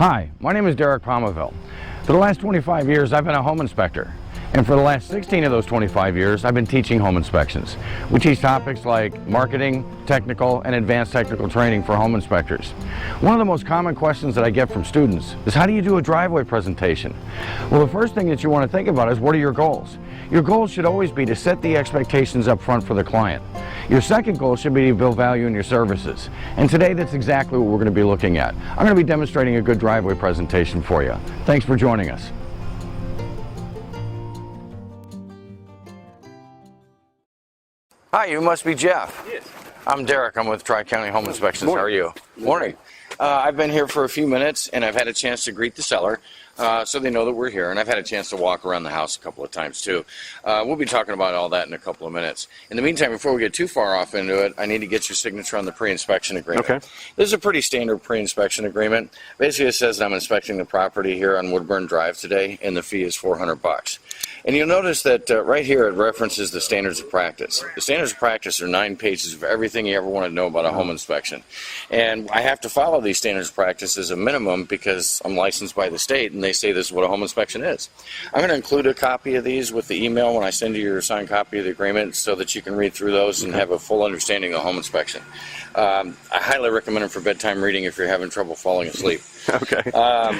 Hi, my name is Derek Palmaville. For the last 25 years, I've been a home inspector. And for the last 16 of those 25 years, I've been teaching home inspections. We teach topics like marketing, technical, and advanced technical training for home inspectors. One of the most common questions that I get from students is, how do you do a driveway presentation? Well, the first thing that you want to think about is, what are your goals? Your goals should always be to set the expectations up front for the client. Your second goal should be to build value in your services. And today, that's exactly what we're going to be looking at. I'm going to be demonstrating a good driveway presentation for you. Thanks for joining us. Hi, you must be Jeff. Yes. I'm Derek. I'm with Tri-County Home Inspections. How are you? Morning. I've been here for a few minutes, and I've had a chance to greet the seller, so they know that we're here, and I've had a chance to walk around the house a couple of times, too. We'll be talking about all that in a couple of minutes. In the meantime, before we get too far off into it, I need to get your signature on the pre-inspection agreement. Okay. This is a pretty standard pre-inspection agreement. Basically, it says that I'm inspecting the property here on Woodburn Drive today, and the fee is $400. And you'll notice that right here it references the standards of practice. The standards of practice are 9 pages of everything you ever want to know about a home inspection. And I have to follow these standards of practice as a minimum because I'm licensed by the state and they say this is what a home inspection is. I'm going to include a copy of these with the email when I send you your signed copy of the agreement so that you can read through those and have a full understanding of the home inspection. I highly recommend them for bedtime reading if you're having trouble falling asleep. Okay.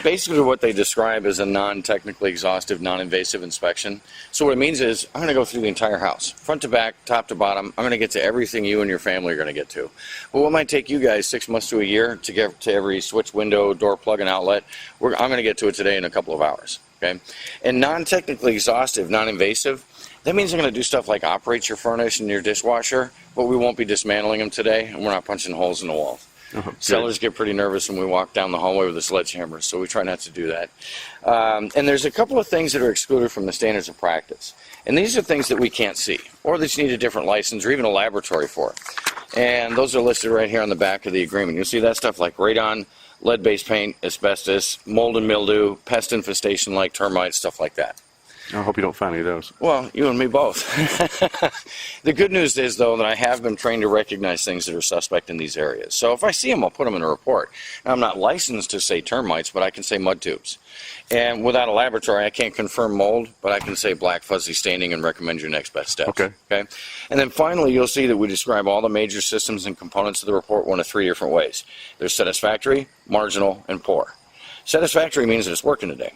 Basically what they describe is a non-technically exhaustive, non-invasive inspection. So what it means is I'm going to go through the entire house, front to back, top to bottom. I'm going to get to everything you and your family are going to get to. But what might take you guys 6 months to a year to get to every switch, window, door plug, and outlet, I'm going to get to it today in a couple of hours. Okay? And non-technically exhaustive, non-invasive, that means I'm going to do stuff like operate your furnace and your dishwasher, but we won't be dismantling them today, and we're not punching holes in the wall. Sellers get pretty nervous when we walk down the hallway with a sledgehammer, so we try not to do that. And there's a couple of things that are excluded from the standards of practice. And these are things that we can't see, or that you need a different license or even a laboratory for. And those are listed right here on the back of the agreement. You'll see that stuff like radon, lead-based paint, asbestos, mold and mildew, pest infestation like termites, stuff like that. I hope you don't find any of those. Well, you and me both. The good news is, though, that I have been trained to recognize things that are suspect in these areas. So if I see them, I'll put them in a report. Now, I'm not licensed to say termites, but I can say mud tubes. And without a laboratory, I can't confirm mold, but I can say black fuzzy staining and recommend your next best steps. Okay. And then finally, you'll see that we describe all the major systems and components of the report one of 3 different ways. There's satisfactory, marginal, and poor. Satisfactory means that it's working today.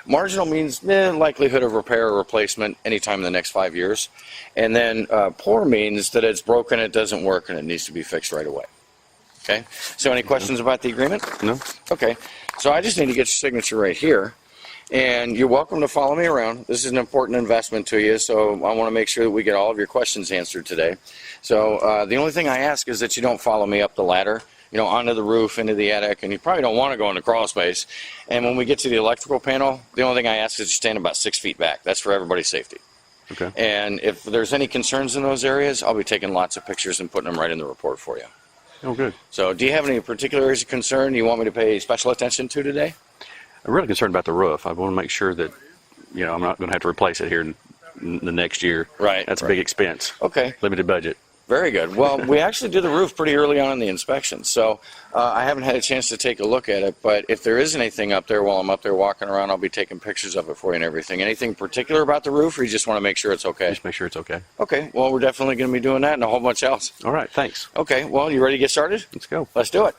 Marginal means likelihood of repair or replacement anytime in the next 5 years. And then poor means that it's broken, it doesn't work, and it needs to be fixed right away. Okay? So any questions about the agreement? No. Okay. So I just need to get your signature right here. And you're welcome to follow me around. This is an important investment to you, so I want to make sure that we get all of your questions answered today. So the only thing I ask is that you don't follow me up the ladder, onto the roof, into the attic, and you probably don't want to go into crawl space. And when we get to the electrical panel, the only thing I ask is you stand about 6 feet back. That's for everybody's safety. Okay. And if there's any concerns in those areas, I'll be taking lots of pictures and putting them right in the report for you. Oh, good. So do you have any particular areas of concern you want me to pay special attention to today? I'm really concerned about the roof. I want to make sure that, I'm not going to have to replace it here in the next year. Right. That's a big expense. Okay. Limited budget. Very good. Well, we actually did the roof pretty early on in the inspection, so I haven't had a chance to take a look at it, but if there is anything up there while I'm up there walking around, I'll be taking pictures of it for you and everything. Anything particular about the roof, or you just want to make sure it's okay? Just make sure it's okay. Okay. Well, we're definitely going to be doing that and a whole bunch else. All right. Thanks. Okay. Well, you ready to get started? Let's go. Let's do it.